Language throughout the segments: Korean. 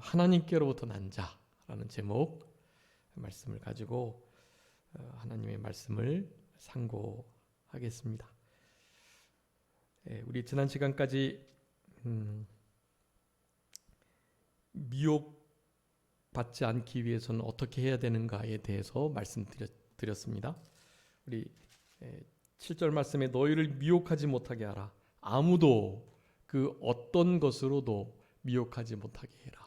하나님께로부터 난 자라는 제목 말씀을 가지고 하나님의 말씀을 상고하겠습니다. 우리 지난 시간까지 미혹받지 않기 위해서는 어떻게 해야 되는가에 대해서 말씀드렸습니다. 우리 7절 말씀에 너희를 미혹하지 못하게 하라. 아무도 그 어떤 것으로도 미혹하지 못하게 해라.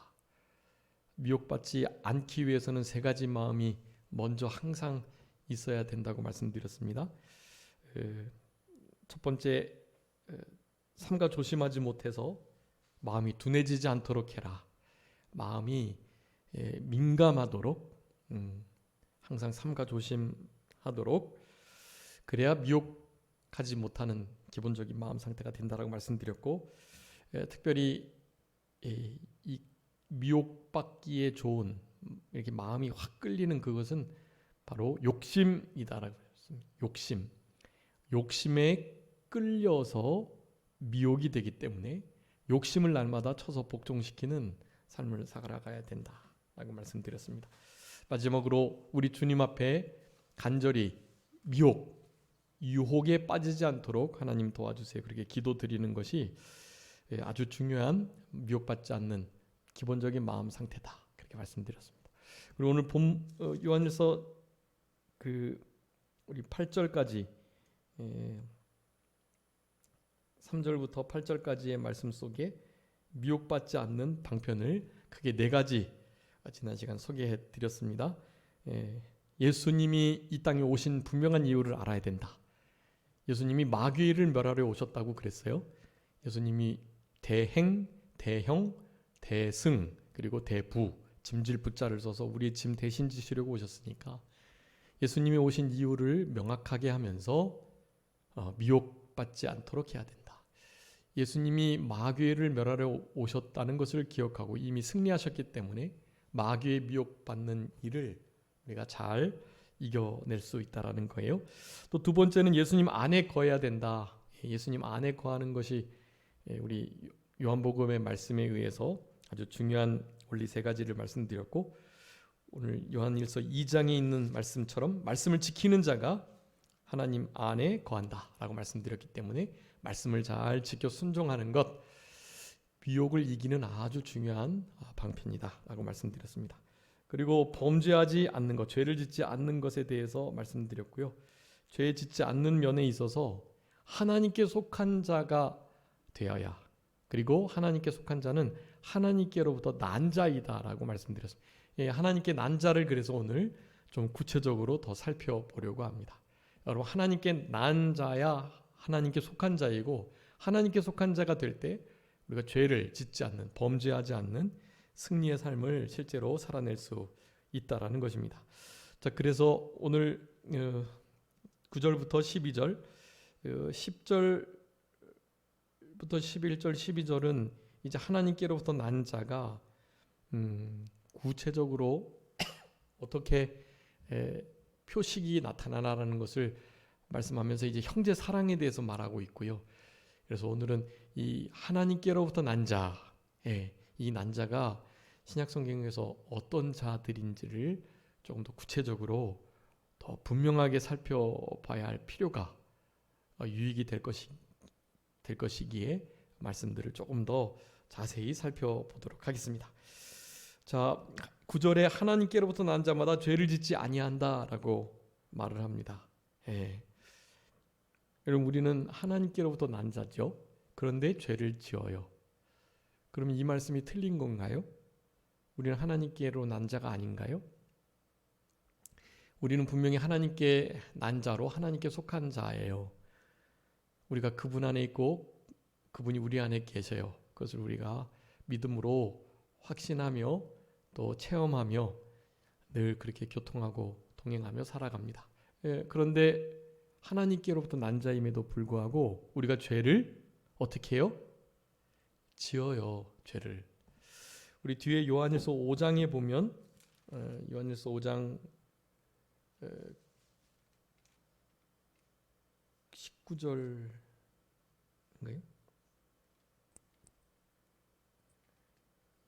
미혹받지 않기 위해서는 세 가지 마음이 먼저 항상 있어야 된다고 말씀드렸습니다. 첫 번째, 삼가 조심하지 못해서 마음이 둔해지지 않도록 해라. 마음이 민감하도록 항상 삼가 조심하도록, 그래야 미혹하지 못하는 기본적인 마음 상태가 된다라고 말씀드렸고, 특별히 이 미혹받기에 좋은 이렇게 마음이 확 끌리는 그것은 바로 욕심이다라고 했습니다. 욕심에 끌려서 미혹이 되기 때문에 욕심을 날마다 쳐서 복종시키는 삶을 살아가야 된다라고 말씀드렸습니다. 마지막으로 우리 주님 앞에 간절히 유혹에 빠지지 않도록 하나님 도와주세요, 그렇게 기도드리는 것이 아주 중요한 미혹받지 않는 기본적인 마음 상태다, 그렇게 말씀드렸습니다. 그리고 오늘 요한일서 우리 8절까지 3절부터 8절까지의 말씀 속에 미혹받지 않는 방편을 크게 네 가지 지난 시간 소개해 드렸습니다. 예수님이 이 땅에 오신 분명한 이유를 알아야 된다. 예수님이 마귀를 멸하러 오셨다고 그랬어요. 예수님이 대행, 대형, 대승, 그리고 대부, 짐질 부자를 써서 우리의 짐 대신 지시려고 오셨으니까 예수님이 오신 이유를 명확하게 하면서 미혹받지 않도록 해야 된다. 예수님이 마귀를 멸하러 오셨다는 것을 기억하고 이미 승리하셨기 때문에 마귀의 미혹받는 일을 우리가 잘 이겨낼 수 있다라는 거예요. 또 두 번째는 예수님 안에 거해야 된다. 예수님 안에 거하는 것이 우리 요한복음의 말씀에 의해서 아주 중요한 원리 세 가지를 말씀드렸고, 오늘 요한일서 2장에 있는 말씀처럼 말씀을 지키는 자가 하나님 안에 거한다라고 말씀드렸기 때문에 말씀을 잘 지켜 순종하는 것, 미혹을 이기는 아주 중요한 방편이다라고 말씀드렸습니다. 그리고 범죄하지 않는 것, 죄를 짓지 않는 것에 대해서 말씀드렸고요. 죄 짓지 않는 면에 있어서 하나님께 속한 자가 되어야, 그리고 하나님께 속한 자는 하나님께로부터 난 자이다라고 말씀드렸습니다. 하나님께 난 자를 그래서 오늘 좀 구체적으로 더 살펴보려고 합니다. 여러분, 하나님께 난 자야 하나님께 속한 자이고, 하나님께 속한 자가 될 때 우리가 죄를 짓지 않는, 범죄하지 않는 승리의 삶을 실제로 살아낼 수 있다라는 것입니다. 자, 그래서 오늘 9절부터 12절, 10절부터 11절, 12절은 이제 하나님께로부터 난 자가 구체적으로 어떻게 표식이 나타나라는 것을 말씀하면서 이제 형제 사랑에 대해서 말하고 있고요. 그래서 오늘은 이 하나님께로부터 난 자, 이 난 자가 신약 성경에서 어떤 자들인지를 조금 더 구체적으로 더 분명하게 살펴봐야 할 필요가 유익이 될 것이기에 말씀들을 조금 더 자세히 살펴보도록 하겠습니다. 자, 9절에 하나님께로부터 난 자마다 죄를 짓지 아니한다라고 말을 합니다. 여러분, 우리는 하나님께로부터 난 자죠. 그런데 죄를 지어요. 그럼 이 말씀이 틀린 건가요? 우리는 하나님께로 난 자가 아닌가요? 우리는 분명히 하나님께 난 자로 하나님께 속한 자예요. 우리가 그분 안에 있고 그분이 우리 안에 계셔요. 그것을 우리가 믿음으로 확신하며 또 체험하며 늘 그렇게 교통하고 동행하며 살아갑니다. 그런데 하나님께로부터 난 자임에도 불구하고 우리가 죄를 어떻게 해요? 지어요. 죄를. 우리 뒤에 요한일서 5장에 보면 요한일서 5장 19절인가요?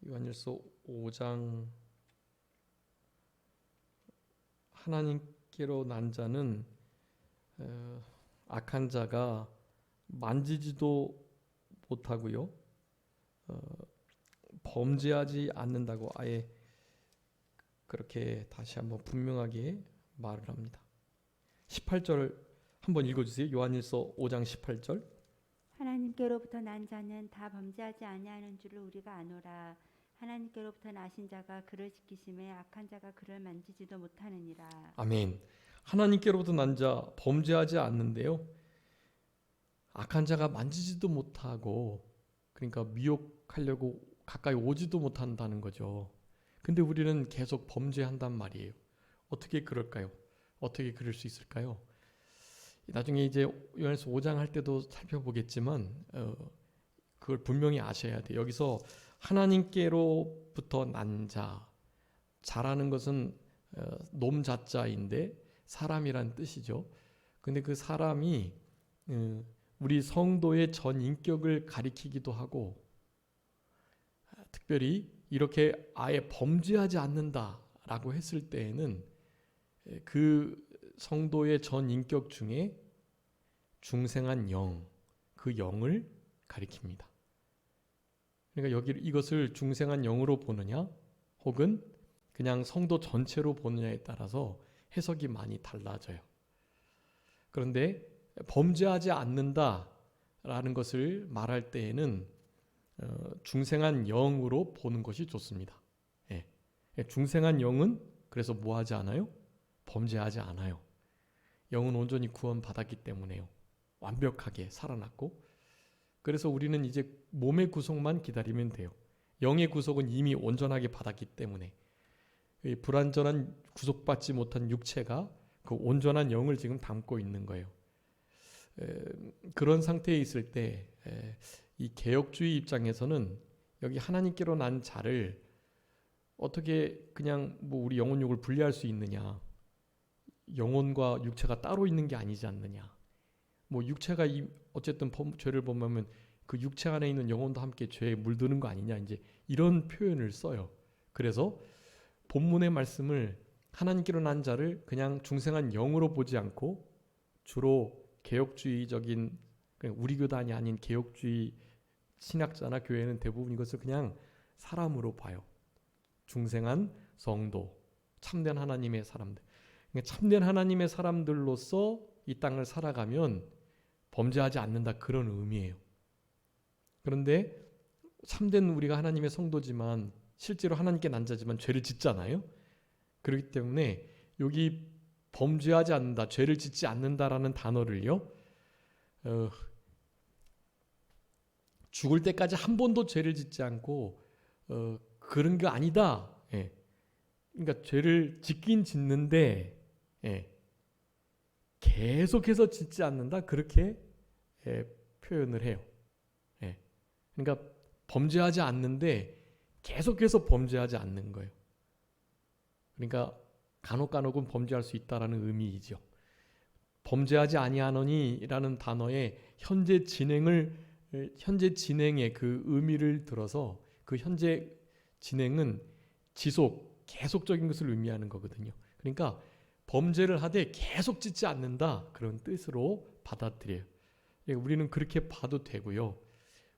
요한일서 5장 하나님께로 난 자는 악한 자가 만지지도 못하고요. 범죄하지 않는다고 아예 그렇게 다시 한번 분명하게 말을 합니다. 18절 한번 읽어주세요. 요한일서 5장 18절. 하나님께로부터 난 자는 다 범죄하지 아니하는 줄을 우리가 아노라. 하나님께로부터 나신 자가 그를 지키심에 악한 자가 그를 만지지도 못하느니라. 아멘. 하나님께로부터 난 자 범죄하지 않는데요. 악한 자가 만지지도 못하고, 그러니까 미혹하려고 가까이 오지도 못한다는 거죠. 근데 우리는 계속 범죄한단 말이에요. 어떻게 그럴까요? 어떻게 그럴 수 있을까요? 나중에 이제 요한일서 5장 할 때도 살펴보겠지만 그걸 분명히 아셔야 돼요. 여기서 하나님께로부터 난 자라는 것은 놈자자인데 사람이란 뜻이죠. 근데 그 사람이 우리 성도의 전 인격을 가리키기도 하고, 특별히 이렇게 아예 범죄하지 않는다라고 했을 때에는 그 성도의 전 인격 중에 중생한 영, 그 영을 가리킵니다. 그러니까 여기 이것을 중생한 영으로 보느냐 혹은 그냥 성도 전체로 보느냐에 따라서 해석이 많이 달라져요. 그런데 범죄하지 않는다라는 것을 말할 때에는 중생한 영으로 보는 것이 좋습니다. 예. 중생한 영은 그래서 뭐하지 않아요? 범죄하지 않아요. 영은 온전히 구원받았기 때문에요. 완벽하게 살아났고, 그래서 우리는 이제 몸의 구속만 기다리면 돼요. 영의 구속은 이미 온전하게 받았기 때문에 불완전한 구속받지 못한 육체가 그 온전한 영을 지금 담고 있는 거예요. 그런 상태에 있을 때 이 개혁주의 입장에서는 여기 하나님께로 난 자를 어떻게 그냥 뭐 우리 영혼육을 분리할 수 있느냐, 영혼과 육체가 따로 있는 게 아니지 않느냐, 뭐 육체가 어쨌든 죄를 범하면 그 육체 안에 있는 영혼도 함께 죄에 물드는 거 아니냐, 이제 이런 표현을 써요. 그래서 본문의 말씀을 하나님께로 난 자를 그냥 중생한 영으로 보지 않고 주로 개혁주의적인, 우리 교단이 아닌 개혁주의 신학자나 교회는 대부분 이것을 그냥 사람으로 봐요. 중생한 성도, 참된 하나님의 사람들. 그러니까 참된 하나님의 사람들로서 이 땅을 살아가면 범죄하지 않는다, 그런 의미예요. 그런데 참된 우리가 하나님의 성도지만 실제로 하나님께 난 자지만 죄를 짓잖아요. 그렇기 때문에 여기 범죄하지 않는다, 죄를 짓지 않는다라는 단어를요, 죽을 때까지 한 번도 죄를 짓지 않고 그런 게 아니다. 예. 그러니까 죄를 짓긴 짓는데 계속해서 짓지 않는다, 그렇게 표현을 해요. 그러니까 범죄하지 않는데 계속해서 범죄하지 않는 거예요. 그러니까 간혹은 범죄할 수 있다라는 의미이죠. 범죄하지 아니하노니라는 단어의 현재 진행의 그 의미를 들어서, 그 현재 진행은 계속적인 것을 의미하는 거거든요. 그러니까 범죄를 하되 계속 짓지 않는다, 그런 뜻으로 받아들여요. 우리는 그렇게 봐도 되고요.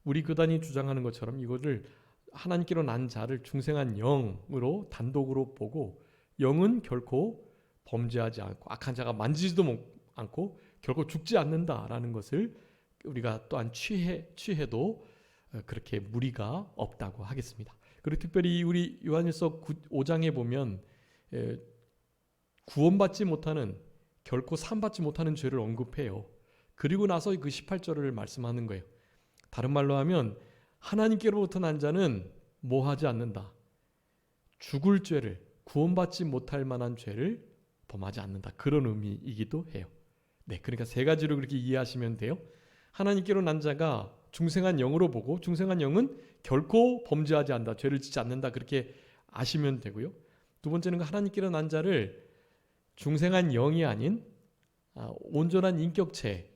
우리 교단이 주장하는 것처럼 이것을 하나님께로 난 자를 중생한 영으로 단독으로 보고, 영은 결코 범죄하지 않고 악한 자가 만지지도 않고 결코 죽지 않는다라는 것을 우리가 또한 취해도 그렇게 무리가 없다고 하겠습니다. 그리고 특별히 우리 요한일서 5장에 보면 구원받지 못하는, 결코 사함받지 못하는 죄를 언급해요. 그리고 나서 그 18절을 말씀하는 거예요. 다른 말로 하면 하나님께로부터 난 자는 뭐 하지 않는다, 죽을 죄를, 구원받지 못할 만한 죄를 범하지 않는다, 그런 의미이기도 해요. 네, 그러니까 세 가지로 그렇게 이해하시면 돼요. 하나님께로 난 자가 중생한 영으로 보고, 중생한 영은 결코 범죄하지 않는다, 죄를 짓지 않는다, 그렇게 아시면 되고요. 두 번째는 하나님께로 난 자를 중생한 영이 아닌 온전한 인격체,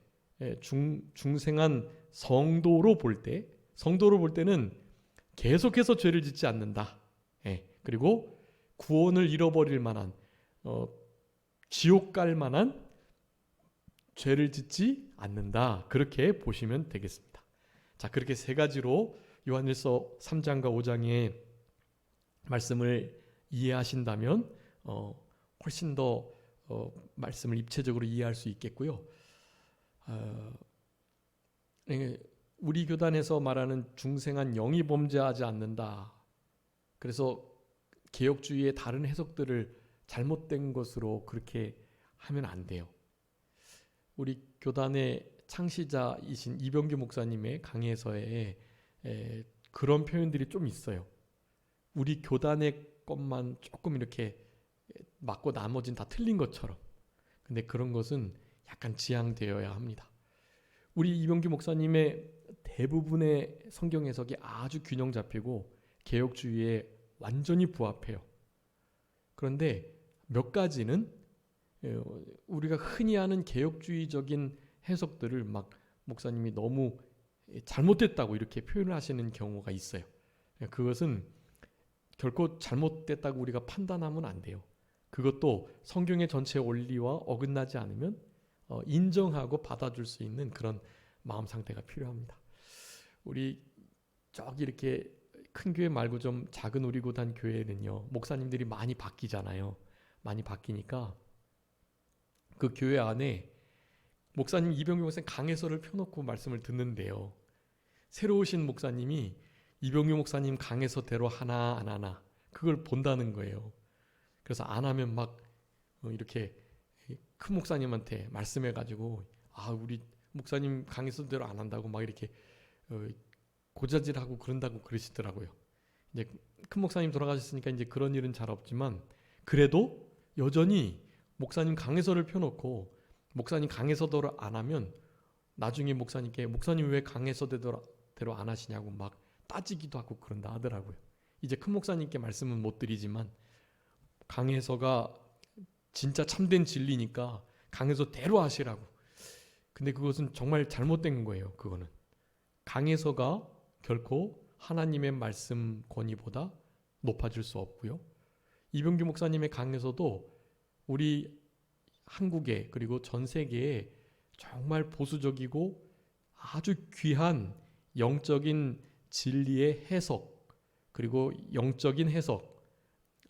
중생한 성도로 볼 때는 계속해서 죄를 짓지 않는다. 그리고 구원을 잃어버릴 만한 지옥 갈 만한 죄를 짓지 않는다. 그렇게 보시면 되겠습니다. 자, 그렇게 세 가지로 요한일서 3장과 5장의 말씀을 이해하신다면 훨씬 더 말씀을 입체적으로 이해할 수 있겠고요. 우리 교단에서 말하는 중생한 영이 범죄하지 않는다. 그래서 개혁주의의 다른 해석들을 잘못된 것으로 그렇게 하면 안 돼요. 우리 교단의 창시자이신 이병규 목사님의 강해서에 그런 표현들이 좀 있어요. 우리 교단의 것만 조금 이렇게 맞고 나머지는 다 틀린 것처럼. 근데 그런 것은 약간 지양되어야 합니다. 우리 이병규 목사님의 대부분의 성경 해석이 아주 균형 잡히고 개혁주의에 완전히 부합해요. 그런데 몇 가지는 우리가 흔히 아는 개혁주의적인 해석들을 막 목사님이 너무 잘못됐다고 이렇게 표현을 하시는 경우가 있어요. 그것은 결코 잘못됐다고 우리가 판단하면 안 돼요. 그것도 성경의 전체 원리와 어긋나지 않으면 인정하고 받아줄 수 있는 그런 마음 상태가 필요합니다. 우리 저기 이렇게 큰 교회 말고 좀 작은 우리 교단 교회는요, 목사님들이 많이 바뀌잖아요. 많이 바뀌니까 그 교회 안에 목사님 이병규 목사님 강해서를 펴놓고 말씀을 듣는데요. 새로 오신 목사님이 이병규 목사님 강해서대로 하나 안 하나 그걸 본다는 거예요. 그래서 안 하면 막 이렇게 큰 목사님한테 말씀해가지고 우리 목사님 강해서대로 안 한다고 막 이렇게 고자질하고 그런다고 그러시더라고요. 이제 큰 목사님 돌아가셨으니까 이제 그런 일은 잘 없지만 그래도 여전히 목사님 강해서를 펴놓고 목사님 강해서대로 안 하면 나중에 목사님께 목사님 왜 강해서대로 안 하시냐고 막 따지기도 하고 그런다 하더라고요. 이제 큰 목사님께 말씀은 못 드리지만 강해서가 진짜 참된 진리니까 강해서대로 하시라고. 근데 그것은 정말 잘못된 거예요. 그거는 강해서가 결코 하나님의 말씀 권위보다 높아질 수 없고요. 이병규 목사님의 강해서도 우리 한국에 그리고 전 세계에 정말 보수적이고 아주 귀한 영적인 진리의 해석 그리고 영적인 해석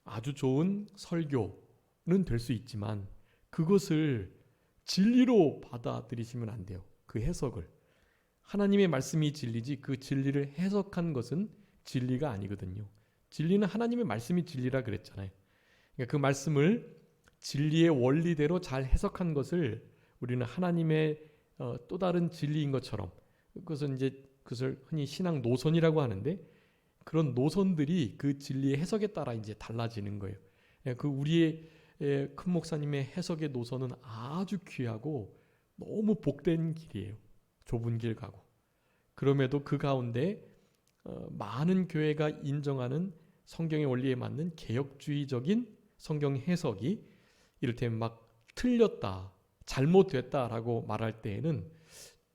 아주 좋은 설교는 될 수 있지만 그것을 진리로 받아들이시면 안 돼요. 그 해석을. 하나님의 말씀이 진리지 그 진리를 해석한 것은 진리가 아니거든요. 진리는 하나님의 말씀이 진리라 그랬잖아요. 그러니까 그 말씀을 진리의 원리대로 잘 해석한 것을 우리는 하나님의 또 다른 진리인 것처럼 그것을 흔히 신앙 노선이라고 하는데 그런 노선들이 그 진리의 해석에 따라 이제 달라지는 거예요. 그 우리의 큰 목사님의 해석의 노선은 아주 귀하고 너무 복된 길이에요. 좁은 길 가고. 그럼에도 그 가운데 많은 교회가 인정하는 성경의 원리에 맞는 개혁주의적인 성경 해석이 이를테면 막 틀렸다, 잘못됐다라고 말할 때에는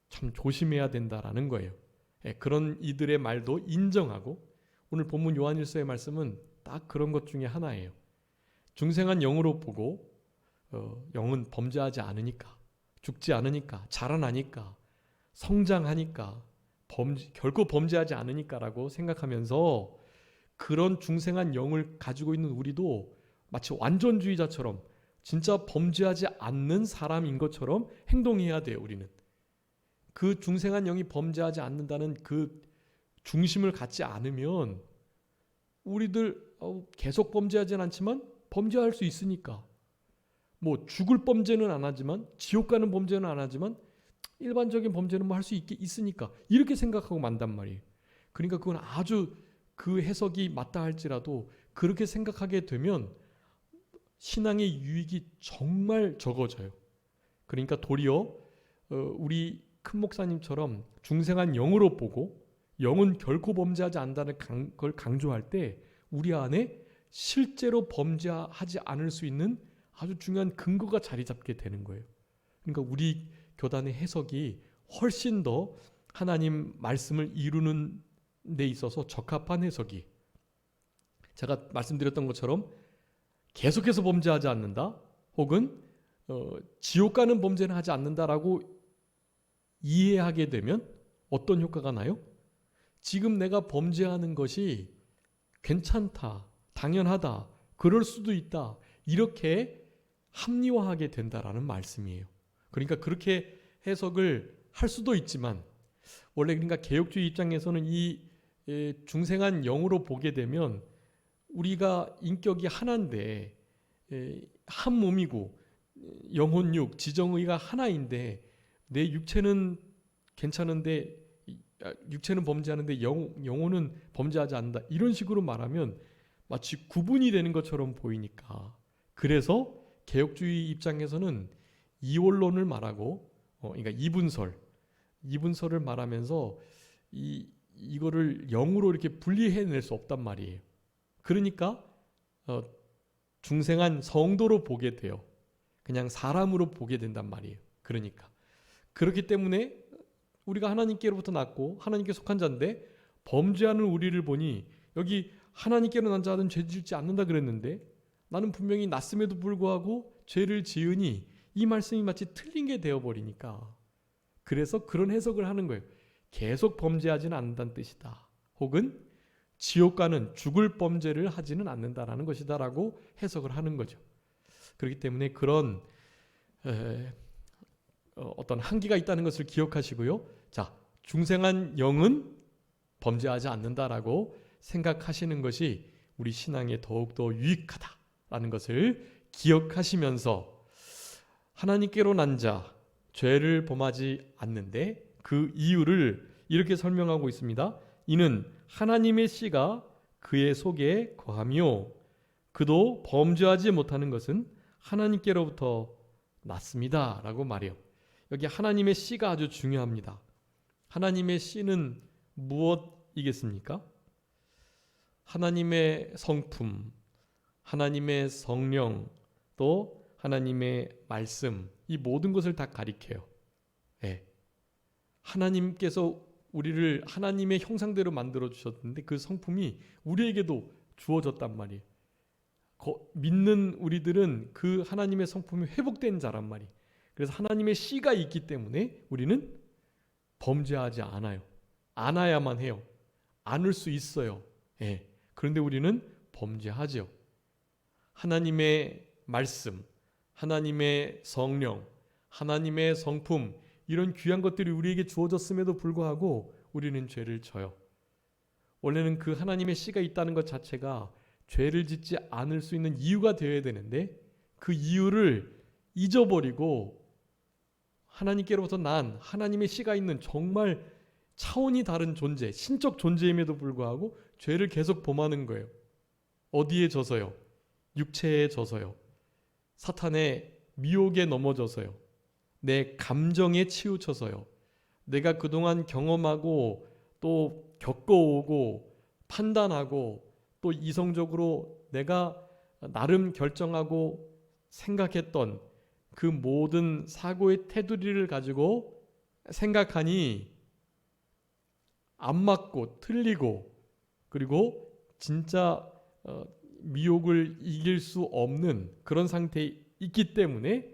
참 조심해야 된다라는 거예요. 그런 이들의 말도 인정하고 오늘 본문 요한일서의 말씀은 딱 그런 것 중에 하나예요. 중생한 영으로 보고 영은 범죄하지 않으니까, 죽지 않으니까, 자라나니까, 성장하니까, 결코 범죄하지 않으니까라고 생각하면서 그런 중생한 영을 가지고 있는 우리도 마치 완전주의자처럼 진짜 범죄하지 않는 사람인 것처럼 행동해야 돼요. 우리는. 그 중생한 영이 범죄하지 않는다는 그 중심을 갖지 않으면 우리들 계속 범죄하진 않지만 범죄할 수 있으니까 뭐 죽을 범죄는 안 하지만 지옥 가는 범죄는 안 하지만 일반적인 범죄는 뭐 할 수 있으니까 이렇게 생각하고 만단 말이에요. 그러니까 그건 아주 그 해석이 맞다 할지라도 그렇게 생각하게 되면 신앙의 유익이 정말 적어져요. 그러니까 도리어 우리 큰 목사님처럼 중생한 영으로 보고 영은 결코 범죄하지 않는다는 걸 강조할 때 우리 안에 실제로 범죄하지 않을 수 있는 아주 중요한 근거가 자리 잡게 되는 거예요. 그러니까 우리 교단의 해석이 훨씬 더 하나님 말씀을 이루는 데 있어서 적합한 해석이, 제가 말씀드렸던 것처럼 계속해서 범죄하지 않는다, 혹은 지옥 가는 범죄는 하지 않는다라고 이해하게 되면 어떤 효과가 나요? 지금 내가 범죄하는 것이 괜찮다, 당연하다, 그럴 수도 있다, 이렇게 합리화하게 된다라는 말씀이에요. 그러니까 그렇게 해석을 할 수도 있지만, 원래 그러니까 개혁주의 입장에서는 이 중생한 영으로 보게 되면 우리가 인격이 하나인데, 한 몸이고 영혼육, 지정의가 하나인데, 내 육체는 괜찮은데, 육체는 범죄하는데 영혼은 범죄하지 않는다, 이런 식으로 말하면 마치 구분이 되는 것처럼 보이니까, 그래서 개혁주의 입장에서는 이원론을 말하고, 그러니까 이분설을 말하면서 이거를 영으로 이렇게 분리해낼 수 없단 말이에요. 그러니까 중생한 성도로 보게 돼요. 그냥 사람으로 보게 된단 말이에요. 그러니까 그렇기 때문에 우리가 하나님께로부터 났고 하나님께 속한 자인데 범죄하는 우리를 보니, 여기 하나님께로 난 자는 죄 짓지 않는다 그랬는데 나는 분명히 났음에도 불구하고 죄를 지으니, 이 말씀이 마치 틀린 게 되어버리니까, 그래서 그런 해석을 하는 거예요. 계속 범죄하지는 않는다는 뜻이다, 혹은 지옥 가는 죽을 범죄를 하지는 않는다라는 것이다 라고 해석을 하는 거죠. 그렇기 때문에 그런 어떤 한계가 있다는 것을 기억하시고요. 자, 중생한 영은 범죄하지 않는다라고 생각하시는 것이 우리 신앙에 더욱더 유익하다라는 것을 기억하시면서, 하나님께로 난 자, 죄를 범하지 않는데 그 이유를 이렇게 설명하고 있습니다. 이는 하나님의 씨가 그의 속에 거하며 그도 범죄하지 못하는 것은 하나님께로부터 났습니다 라고 말해요. 여기 하나님의 씨가 아주 중요합니다. 하나님의 씨는 무엇이겠습니까? 하나님의 성품, 하나님의 성령, 또 하나님의 말씀, 이 모든 것을 다 가리켜요. 네. 하나님께서 우리를 하나님의 형상대로 만들어 주셨는데 그 성품이 우리에게도 주어졌단 말이에요. 믿는 우리들은 그 하나님의 성품이 회복된 자란 말이에요. 그래서 하나님의 씨가 있기 때문에 우리는 범죄하지 않아요. 않아야만 해요. 않을 수 있어요. 예. 그런데 우리는 범죄하죠. 하나님의 말씀, 하나님의 성령, 하나님의 성품, 이런 귀한 것들이 우리에게 주어졌음에도 불구하고 우리는 죄를 져요. 원래는 그 하나님의 씨가 있다는 것 자체가 죄를 짓지 않을 수 있는 이유가 되어야 되는데, 그 이유를 잊어버리고 하나님께로부터 난 하나님의 씨가 있는 정말 차원이 다른 존재, 신적 존재임에도 불구하고 죄를 계속 범하는 거예요. 어디에 져서요? 육체에 져서요. 사탄의 미혹에 넘어져서요. 내 감정에 치우쳐서요. 내가 그동안 경험하고 또 겪어오고 판단하고 또 이성적으로 내가 나름 결정하고 생각했던 그 모든 사고의 테두리를 가지고 생각하니 안 맞고 틀리고, 그리고 진짜 미혹을 이길 수 없는 그런 상태에 있기 때문에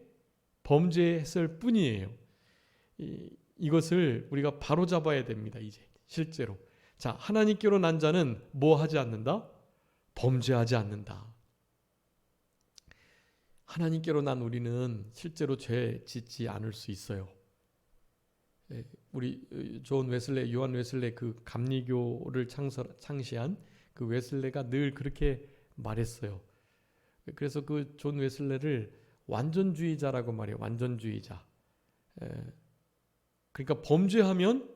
범죄했을 뿐이에요. 이것을 우리가 바로잡아야 됩니다. 이제 실제로. 자, 하나님께로 난 자는 뭐 하지 않는다? 범죄하지 않는다. 하나님께로 난 우리는 실제로 죄 짓지 않을 수 있어요. 우리 요한 웨슬레, 그 감리교를 창시한 그 웨슬레가 늘 그렇게 말했어요. 그래서 그 존 웨슬레를 완전주의자라고 말해요. 완전주의자. 그러니까 범죄하면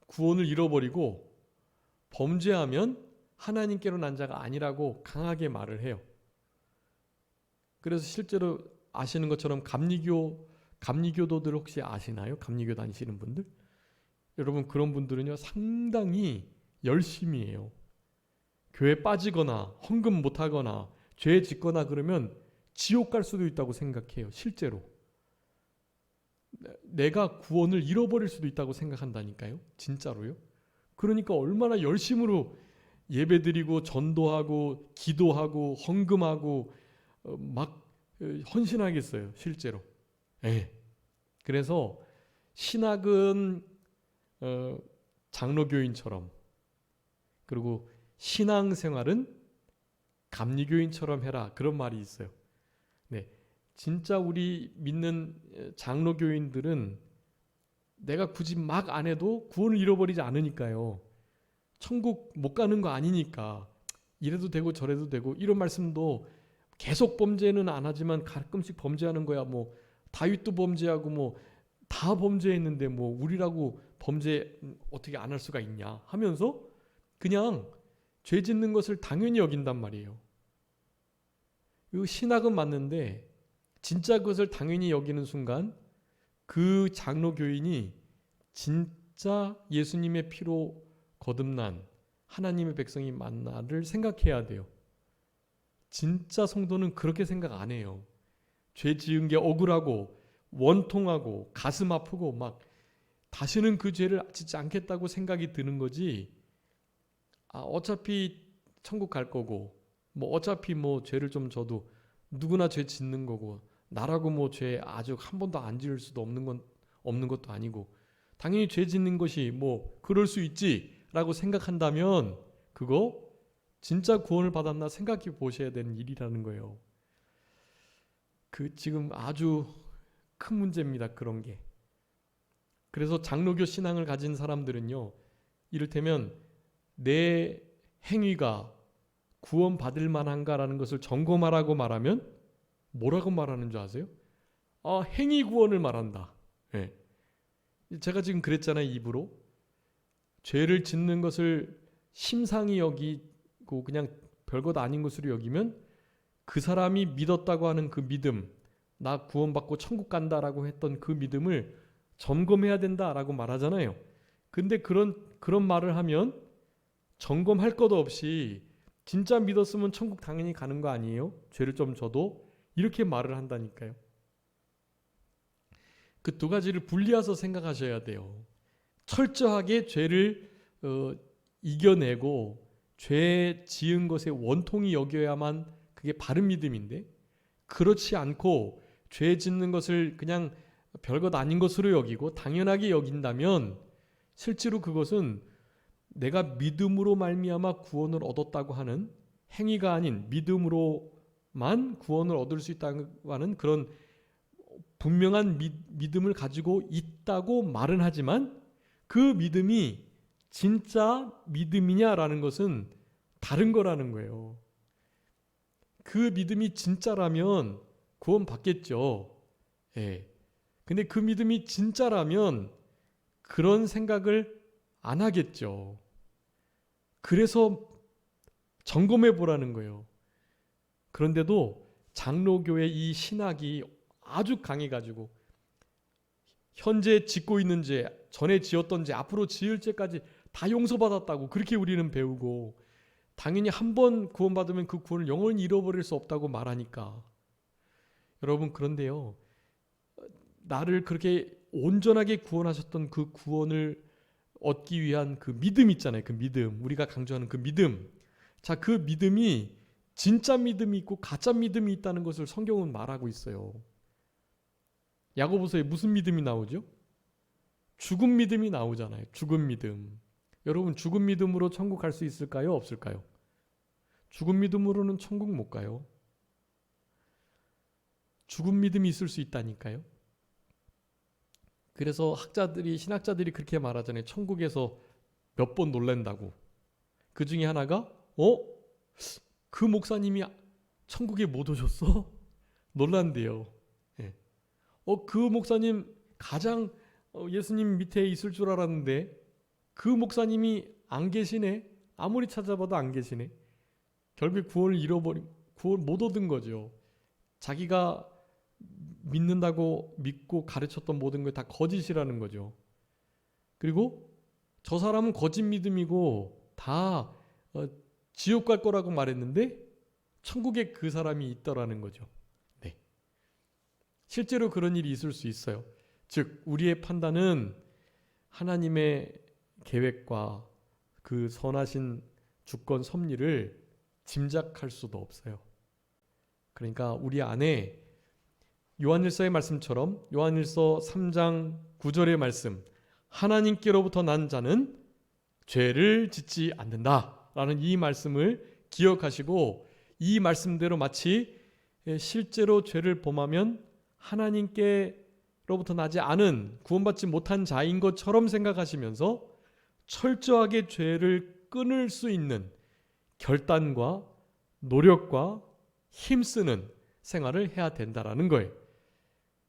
구원을 잃어버리고 범죄하면 하나님께로 난 자가 아니라고 강하게 말을 해요. 그래서 실제로 아시는 것처럼 감리교도들 혹시 아시나요? 감리교 다니시는 분들? 여러분, 그런 분들은요 상당히 열심히 해요. 교회 빠지거나 헌금 못하거나 죄 짓거나 그러면 지옥 갈 수도 있다고 생각해요. 실제로 내가 구원을 잃어버릴 수도 있다고 생각한다니까요. 진짜로요. 그러니까 얼마나 열심으로 예배드리고 전도하고 기도하고 헌금하고 막 헌신하겠어요, 실제로. 예. 그래서 신학은 장로교인처럼, 그리고 신앙생활은 감리교인처럼 해라, 그런 말이 있어요. 네, 진짜 우리 믿는 장로교인들은 내가 굳이 막 안 해도 구원을 잃어버리지 않으니까요. 천국 못 가는 거 아니니까 이래도 되고 저래도 되고, 이런 말씀도 계속 범죄는 안 하지만 가끔씩 범죄하는 거야. 뭐 다윗도 범죄하고 뭐 다 범죄했는데 뭐 우리라고 범죄 어떻게 안 할 수가 있냐 하면서 그냥 죄 짓는 것을 당연히 여긴단 말이에요. 이 신학은 맞는데 진짜 그것을 당연히 여기는 순간 그 장로교인이 진짜 예수님의 피로 거듭난 하나님의 백성이 맞나를 생각해야 돼요. 진짜 성도는 그렇게 생각 안 해요. 죄 지은 게 억울하고 원통하고 가슴 아프고 막 다시는 그 죄를 짓지 않겠다고 생각이 드는 거지. 어차피 천국 갈 거고 뭐 어차피 뭐 죄를 좀 져도 누구나 죄 짓는 거고 나라고 뭐 죄 아주 한 번도 안 지을 수도 없는 것도 아니고 당연히 죄 짓는 것이 뭐 그럴 수 있지라고 생각한다면 그거 진짜 구원을 받았나 생각해 보셔야 되는 일이라는 거예요. 그 지금 아주 큰 문제입니다. 그런 게. 그래서 장로교 신앙을 가진 사람들은요, 이를테면 내 행위가 구원받을 만한가라는 것을 점검하라고 말하면 뭐라고 말하는 줄 아세요? 행위 구원을 말한다. 네. 제가 지금 그랬잖아요, 입으로. 죄를 짓는 것을 심상히 여기고 그냥 별것 아닌 것으로 여기면 그 사람이 믿었다고 하는 그 믿음, 나 구원받고 천국 간다라고 했던 그 믿음을 점검해야 된다라고 말하잖아요. 근데 그런 말을 하면 점검할 것도 없이 진짜 믿었으면 천국 당연히 가는 거 아니에요? 죄를 좀 져도 이렇게 말을 한다니까요. 그 두 가지를 분리해서 생각하셔야 돼요. 철저하게 죄를 이겨내고 죄 지은 것의 원통이 여겨야만 그게 바른 믿음인데, 그렇지 않고 죄 짓는 것을 그냥 별것 아닌 것으로 여기고 당연하게 여긴다면 실제로 그것은 내가 믿음으로 말미암아 구원을 얻었다고 하는, 행위가 아닌 믿음으로만 구원을 얻을 수 있다고 하는 그런 분명한 믿음을 가지고 있다고 말은 하지만 그 믿음이 진짜 믿음이냐라는 것은 다른 거라는 거예요. 그 믿음이 진짜라면 구원 받겠죠. 예. 근데 그 믿음이 진짜라면 그런 생각을 안 하겠죠. 그래서 점검해 보라는 거예요. 그런데도 장로교의 이 신학이 아주 강해가지고 현재 짓고 있는 죄, 전에 지었던 죄, 앞으로 지을 죄까지 다 용서받았다고 그렇게 우리는 배우고, 당연히 한 번 구원받으면 그 구원을 영원히 잃어버릴 수 없다고 말하니까. 여러분, 그런데요, 나를 그렇게 온전하게 구원하셨던 그 구원을 얻기 위한 그 믿음 있잖아요. 그 믿음, 우리가 강조하는 그 믿음. 자, 그 믿음이 진짜 믿음이 있고 가짜 믿음이 있다는 것을 성경은 말하고 있어요. 야고보서에 무슨 믿음이 나오죠? 죽은 믿음이 나오잖아요. 죽은 믿음. 여러분, 죽은 믿음으로 천국 갈 수 있을까요? 없을까요? 죽은 믿음으로는 천국 못 가요. 죽은 믿음이 있을 수 있다니까요. 그래서 신학자들이 그렇게 말하잖아요. 천국에서 몇 번 놀란다고. 그 중에 하나가 그 목사님이 천국에 못 오셨어? 놀란대요. 예. 그 목사님 가장 예수님 밑에 있을 줄 알았는데 그 목사님이 안 계시네. 아무리 찾아봐도 안 계시네. 결국 구원 못 얻은 거죠. 자기가 믿는다고 믿고 가르쳤던 모든 게 다 거짓이라는 거죠. 그리고 저 사람은 거짓 믿음이고 다 지옥 갈 거라고 말했는데 천국에 그 사람이 있더라는 거죠. 네. 실제로 그런 일이 있을 수 있어요. 즉 우리의 판단은 하나님의 계획과 그 선하신 주권 섭리를 짐작할 수도 없어요. 그러니까 우리 안에 요한일서의 말씀처럼 요한일서 3장 9절의 말씀, 하나님께로부터 난 자는 죄를 짓지 않는다라는 이 말씀을 기억하시고 이 말씀대로 마치 실제로 죄를 범하면 하나님께로부터 나지 않은 구원받지 못한 자인 것처럼 생각하시면서 철저하게 죄를 끊을 수 있는 결단과 노력과 힘쓰는 생활을 해야 된다라는 거예요.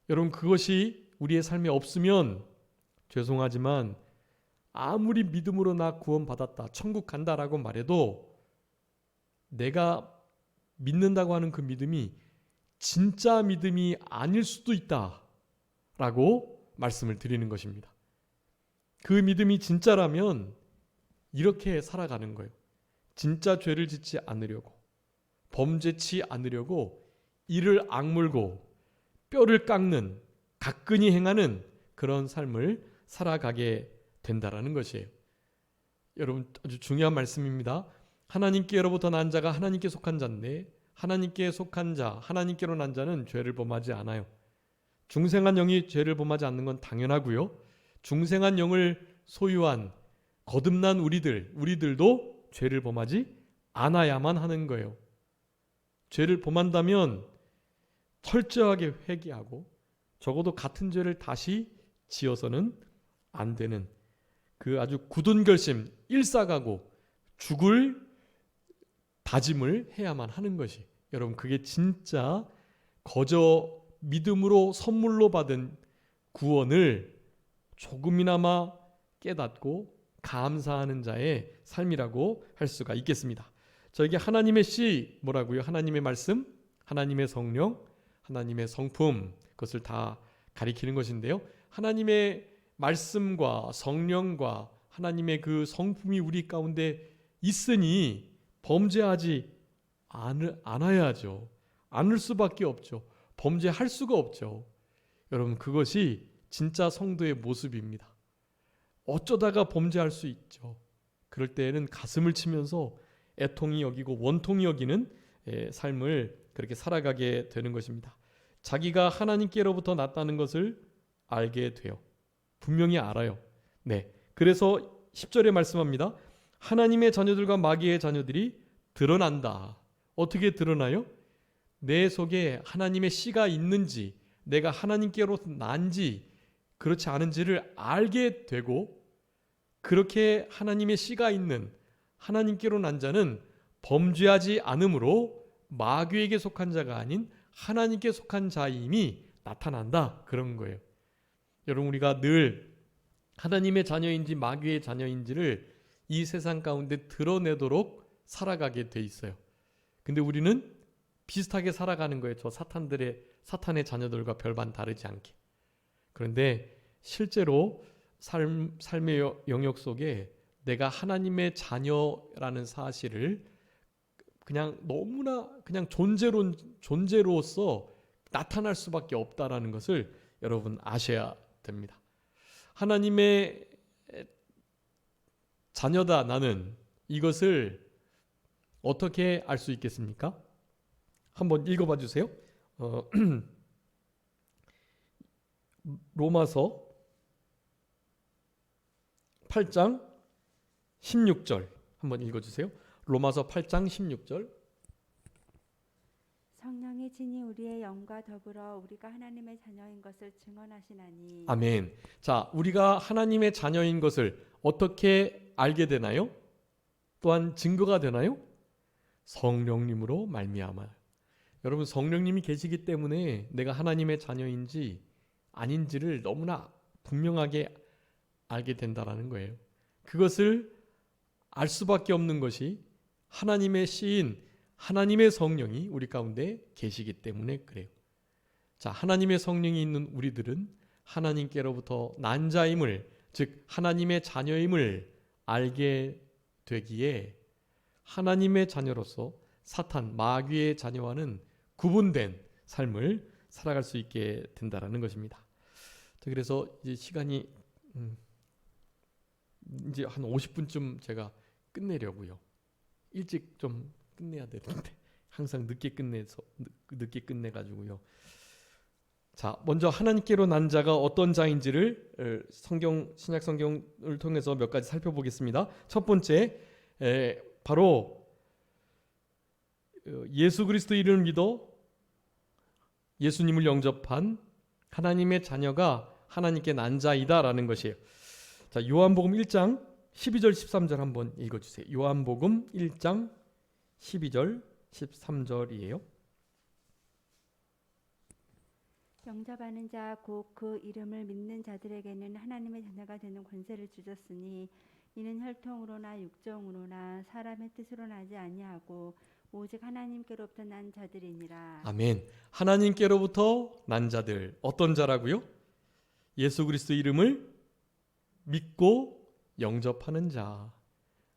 여러분, 그것이 우리의 삶에 없으면 죄송하지만 아무리 믿음으로 나 구원받았다, 천국 간다라고 말해도 내가 믿는다고 하는 그 믿음이 진짜 믿음이 아닐 수도 있다라고 말씀을 드리는 것입니다. 그 믿음이 진짜라면 이렇게 살아가는 거예요. 진짜 죄를 짓지 않으려고, 범죄치 않으려고 이를 악물고 뼈를 깎는, 가끈히 행하는 그런 삶을 살아가게 된다라는 것이에요. 여러분, 아주 중요한 말씀입니다. 하나님께로부터 난 자가 하나님께 속한 자인데, 하나님께 속한 자, 하나님께로 난 자는 죄를 범하지 않아요. 중생한 영이 죄를 범하지 않는 건 당연하고요. 중생한 영을 소유한 거듭난 우리들도 죄를 범하지 않아야만 하는 거예요. 죄를 범한다면 철저하게 회개하고 적어도 같은 죄를 다시 지어서는 안 되는 그 아주 굳은 결심, 일사가고 죽을 다짐을 해야만 하는 것이, 여러분, 그게 진짜 거저 믿음으로 선물로 받은 구원을 조금이나마 깨닫고 감사하는 자의 삶이라고 할 수가 있겠습니다. 저에게 하나님의 씨, 뭐라고요? 하나님의 말씀, 하나님의 성령, 하나님의 성품, 그것을 다 가리키는 것인데요. 하나님의 말씀과 성령과 하나님의 그 성품이 우리 가운데 있으니 범죄하지 않아야죠. 않을 수밖에 없죠. 범죄할 수가 없죠. 여러분, 그것이 진짜 성도의 모습입니다. 어쩌다가 범죄할 수 있죠. 그럴 때에는 가슴을 치면서 애통이 여기고 원통이 여기는 삶을 그렇게 살아가게 되는 것입니다. 자기가 하나님께로부터 났다는 것을 알게 돼요. 분명히 알아요. 네. 그래서 10절에 말씀합니다. 하나님의 자녀들과 마귀의 자녀들이 드러난다. 어떻게 드러나요? 내 속에 하나님의 씨가 있는지, 내가 하나님께로부터 난지 그렇지 않은지를 알게 되고, 그렇게 하나님의 씨가 있는 하나님께로 난 자는 범죄하지 않으므로 마귀에게 속한 자가 아닌 하나님께 속한 자임이 나타난다, 그런 거예요. 여러분, 우리가 늘 하나님의 자녀인지 마귀의 자녀인지를 이 세상 가운데 드러내도록 살아가게 돼 있어요. 근데 우리는 비슷하게 살아가는 거예요. 저 사탄의 자녀들과 별반 다르지 않게. 그런데 실제로 삶의 영역 속에 내가 하나님의 자녀라는 사실을 그냥 너무나 그냥 존재로서 나타날 수밖에 없다라는 것을 여러분 아셔야 됩니다. 하나님의 자녀다 나는, 이것을 어떻게 알 수 있겠습니까? 한번 읽어봐 주세요. 로마서 8장 16절 한번 읽어주세요. 로마서 8장 16절. 성령의 진이 우리의 영과 더불어 우리가 하나님의 자녀인 것을 증언하시나니. 아멘. 자, 우리가 하나님의 자녀인 것을 어떻게 알게 되나요? 또한 증거가 되나요? 성령님으로 말미암아. 여러분, 성령님이 계시기 때문에 내가 하나님의 자녀인지 아닌지를 너무나 분명하게 알게 된다라는 거예요. 그것을 알 수밖에 없는 것이 하나님의 씨인 하나님의 성령이 우리 가운데 계시기 때문에 그래요. 자, 하나님의 성령이 있는 우리들은 하나님께로부터 난 자임을, 즉 하나님의 자녀임을 알게 되기에 하나님의 자녀로서 사탄, 마귀의 자녀와는 구분된 삶을 살아갈 수 있게 된다라는 것입니다. 그래서 이제 시간이 이제 한 50분쯤 제가 끝내려고요. 일찍 좀 끝내야 되는데 항상 늦게 끝내가지고요. 자, 먼저 하나님께로 난 자가 어떤 자인지를 신약 성경을 통해서 몇 가지 살펴보겠습니다. 첫 번째, 바로 예수 그리스도 이름을 믿어 예수님을 영접한 하나님의 자녀가 하나님께 난 자이다라는 것이에요. 자, 요한복음 1장 12절 13절 한번 읽어주세요. 요한복음 1장 12절 13절이에요. 영접하는 자 곧 그 이름을 믿는 자들에게는 하나님의 자녀가 되는 권세를 주셨으니 이는 혈통으로나 육정으로나 사람의 뜻으로 나지 아니하고 오직 하나님께로부터 난 자들이니라. 아멘. 하나님께로부터 난 자들, 어떤 자라고요? 예수 그리스도 이름을 믿고 영접하는 자,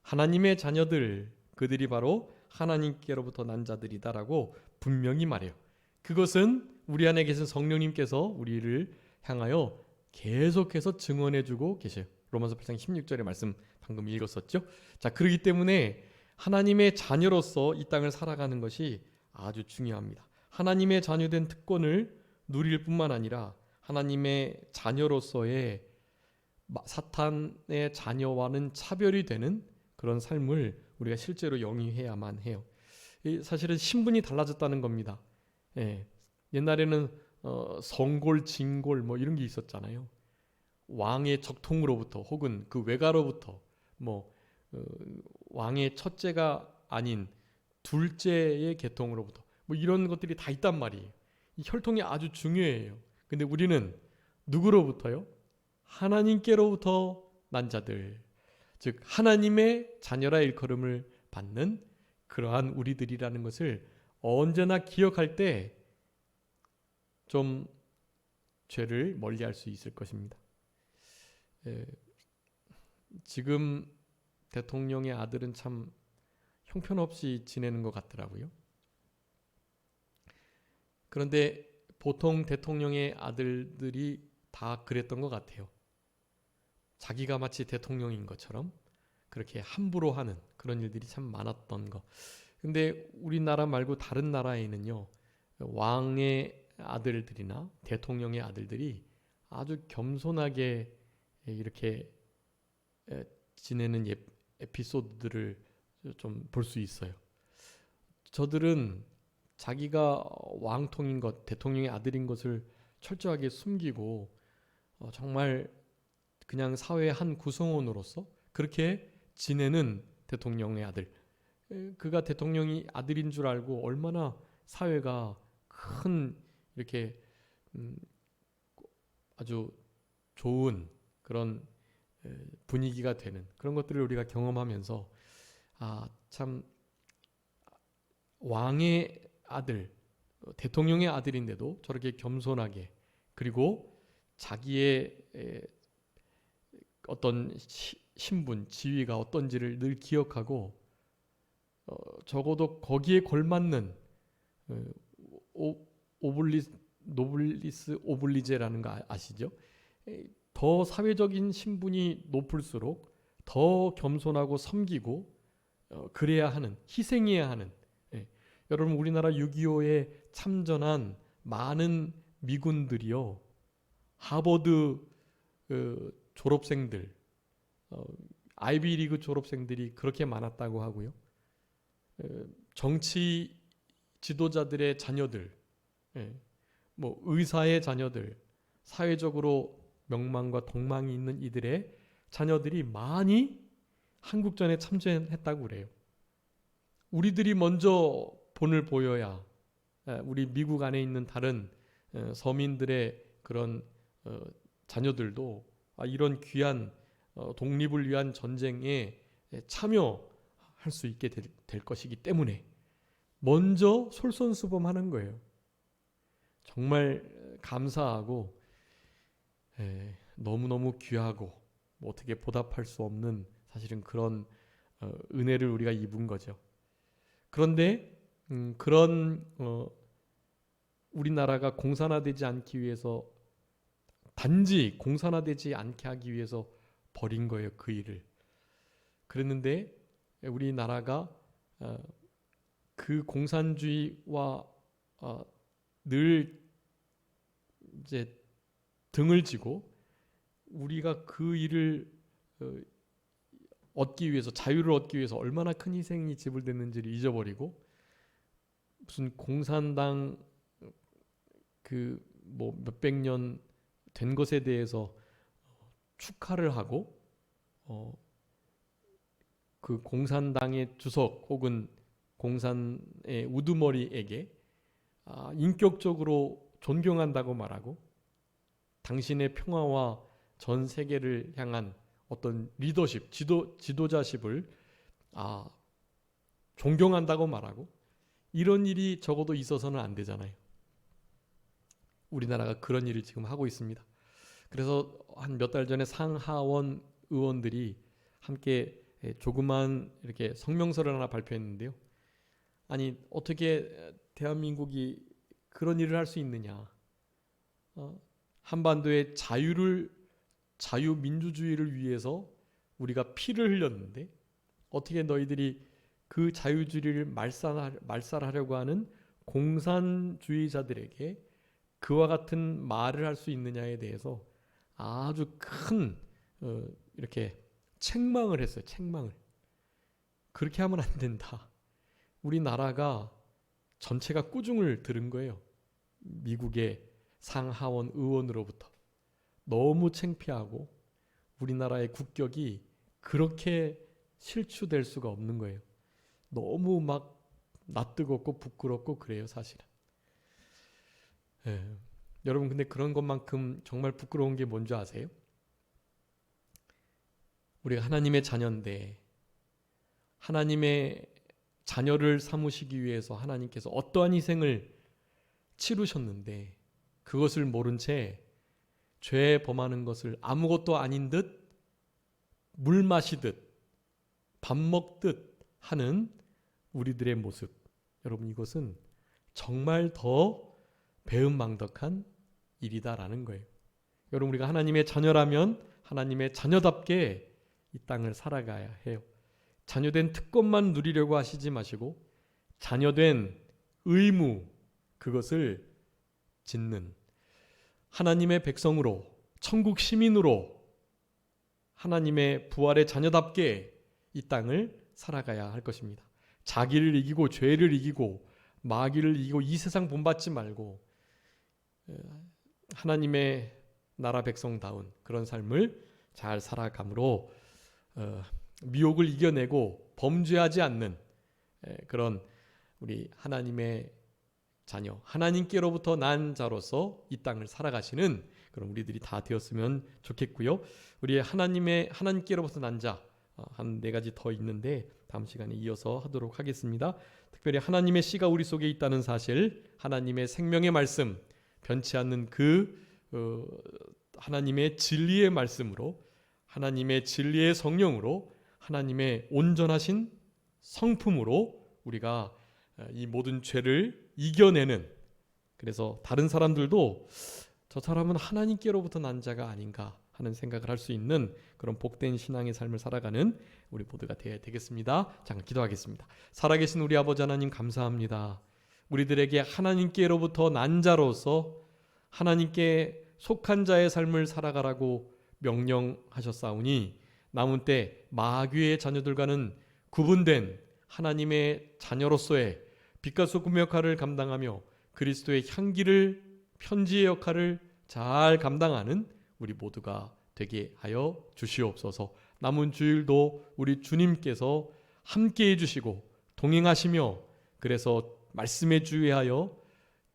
하나님의 자녀들, 그들이 바로 하나님께로부터 난 자들이다라고 분명히 말해요. 그것은 우리 안에 계신 성령님께서 우리를 향하여 계속해서 증언해주고 계셔요. 로마서 8장 16절의 말씀 방금 읽었었죠. 자, 그렇기 때문에 하나님의 자녀로서 이 땅을 살아가는 것이 아주 중요합니다. 하나님의 자녀된 특권을 누릴 뿐만 아니라 하나님의 자녀로서의 사탄의 자녀와는 차별이 되는 그런 삶을 우리가 실제로 영위해야만 해요. 사실은 신분이 달라졌다는 겁니다. 옛날에는 성골, 진골 뭐 이런 게 있었잖아요. 왕의 적통으로부터 혹은 그 외가로부터 왕의 첫째가 아닌 둘째의 계통으로부터 뭐 이런 것들이 다 있단 말이에요. 이 혈통이 아주 중요해요. 근데 우리는 누구로부터요? 하나님께로부터 난 자들, 즉 하나님의 자녀라 일컬음을 받는 그러한 우리들이라는 것을 언제나 기억할 때 좀 죄를 멀리할 수 있을 것입니다. 지금 대통령의 아들은 참 형편없이 지내는 것 같더라고요. 그런데 보통 대통령의 아들들이 다 그랬던 것 같아요. 자기가 마치 대통령인 것처럼 그렇게 함부로 하는 그런 일들이 참 많았던 거. 근데 우리나라 말고 다른 나라에는요, 왕의 아들들이나 대통령의 아들들이 아주 겸손하게 이렇게 지내는 에피소드들을 좀 볼 수 있어요. 저들은 자기가 왕통인 것, 대통령의 아들인 것을 철저하게 숨기고 정말 그냥 사회의 한 구성원으로서 그렇게 지내는 대통령의 아들. 그가 대통령이 아들인 줄 알고 얼마나 사회가 큰 이렇게 아주 좋은 그런 분위기가 되는 그런 것들을 우리가 경험하면서 참 왕의 아들, 대통령의 아들인데도 저렇게 겸손하게 그리고 자기의 어떤 신분, 지위가 어떤지를 늘 기억하고 적어도 거기에 걸맞는 노블리스 오블리제라는 거 아시죠? 더 사회적인 신분이 높을수록 더 겸손하고 섬기고 그래야 하는, 희생해야 하는. 여러분 우리나라 6.25에 참전한 많은 미군들이요, 하버드 졸업생들, 아이비리그 졸업생들이 그렇게 많았다고 하고요. 정치 지도자들의 자녀들, 뭐 의사의 자녀들, 사회적으로 명망과 동망이 있는 이들의 자녀들이 많이 한국전에 참전했다고 그래요. 우리들이 먼저 본을 보여야 우리 미국 안에 있는 다른 서민들의 그런 자녀들도 이런 귀한 독립을 위한 전쟁에 참여할 수 있게 될 것이기 때문에 먼저 솔선수범하는 거예요. 정말 감사하고 너무너무 귀하고 뭐 어떻게 보답할 수 없는 사실은 그런 은혜를 우리가 입은 거죠. 그런데 그런 우리나라가 공산화되지 않기 위해서, 단지 공산화되지 않게 하기 위해서 버린 거예요, 그 일을. 그랬는데 우리나라가 그 공산주의와 늘 이제 등을 지고 우리가 그 일을 얻기 위해서, 자유를 얻기 위해서 얼마나 큰 희생이 지불됐는지를 잊어버리고 무슨 공산당 그 뭐 몇백 년 된 것에 대해서 축하를 하고 그 공산당의 주석 혹은 공산의 우두머리에게 인격적으로 존경한다고 말하고 당신의 평화와 전 세계를 향한 어떤 리더십, 지도자십을 존경한다고 말하고 이런 일이 적어도 있어서는 안 되잖아요. 우리나라가 그런 일을 지금 하고 있습니다. 그래서 한 몇 달 전에 상하원 의원들이 함께 조그만 이렇게 성명서를 하나 발표했는데요. 아니 어떻게 대한민국이 그런 일을 할 수 있느냐? 한반도의 자유민주주의를 위해서 우리가 피를 흘렸는데 어떻게 너희들이 그 자유주의를 말살하려고 하는 공산주의자들에게 그와 같은 말을 할 수 있느냐에 대해서 아주 큰 이렇게 책망을 했어요. 책망을. 그렇게 하면 안 된다. 우리나라가 전체가 꾸중을 들은 거예요. 미국의 상하원 의원으로부터. 너무 창피하고 우리나라의 국격이 그렇게 실추될 수가 없는 거예요. 너무 막 낯뜨겁고 부끄럽고 그래요, 사실은. 여러분 근데 그런 것만큼 정말 부끄러운 게 뭔지 아세요? 우리가 하나님의 자녀인데 하나님의 자녀를 삼으시기 위해서 하나님께서 어떠한 희생을 치르셨는데 그것을 모른 채 죄 범하는 것을 아무것도 아닌 듯 물 마시듯 밥 먹듯 하는 우리들의 모습, 여러분 이것은 정말 더 배은망덕한 일이다라는 거예요. 여러분 우리가 하나님의 자녀라면 하나님의 자녀답게 이 땅을 살아가야 해요. 자녀된 특권만 누리려고 하시지 마시고 자녀된 의무, 그것을 짓는 하나님의 백성으로, 천국 시민으로 하나님의 부활의 자녀답게 이 땅을 살아가야 할 것입니다. 자기를 이기고 죄를 이기고 마귀를 이기고 이 세상 본받지 말고 하나님의 나라 백성다운 그런 삶을 잘 살아감으로 미혹을 이겨내고 범죄하지 않는 그런 우리 하나님의 자녀, 하나님께로부터 난 자로서 이 땅을 살아가시는 그런 우리들이 다 되었으면 좋겠고요. 우리 하나님께로부터 난 자, 한 4가지 더 있는데 다음 시간에 이어서 하도록 하겠습니다. 특별히 하나님의 씨가 우리 속에 있다는 사실, 하나님의 생명의 말씀, 변치 않는 하나님의 진리의 말씀으로, 하나님의 진리의 성령으로, 하나님의 온전하신 성품으로 우리가 이 모든 죄를 이겨내는, 그래서 다른 사람들도 저 사람은 하나님께로부터 난 자가 아닌가 하는 생각을 할 수 있는 그런 복된 신앙의 삶을 살아가는 우리 모두가 되겠습니다. 잠깐 기도하겠습니다. 살아계신 우리 아버지 하나님 감사합니다. 우리들에게 하나님께로부터 난 자로서 하나님께 속한 자의 삶을 살아가라고 명령하셨사오니 남은 때 마귀의 자녀들과는 구분된 하나님의 자녀로서의 빛과 소금의 역할을 감당하며 그리스도의 향기를, 편지의 역할을 잘 감당하는 우리 모두가 되게 하여 주시옵소서. 남은 주일도 우리 주님께서 함께 해주시고 동행하시며 그래서 말씀에 주의하여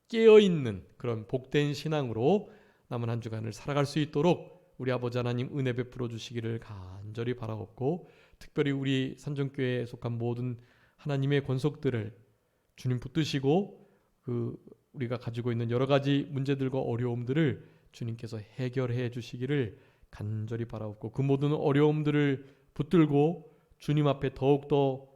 깨어있는 그런 복된 신앙으로 남은 한 주간을 살아갈 수 있도록 우리 아버지 하나님 은혜 베풀어 주시기를 간절히 바라옵고, 특별히 우리 산정교회에 속한 모든 하나님의 권속들을 주님 붙드시고 우리가 가지고 있는 여러 가지 문제들과 어려움들을 주님께서 해결해 주시기를 간절히 바라옵고, 그 모든 어려움들을 붙들고 주님 앞에 더욱더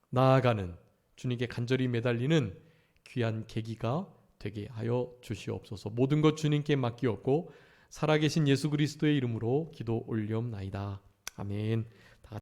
나아가는, 주님께 간절히 매달리는 귀한 계기가 되게 하여 주시옵소서. 모든 것 주님께 맡기옵고 살아계신 예수 그리스도의 이름으로 기도 올리옵나이다. 아멘.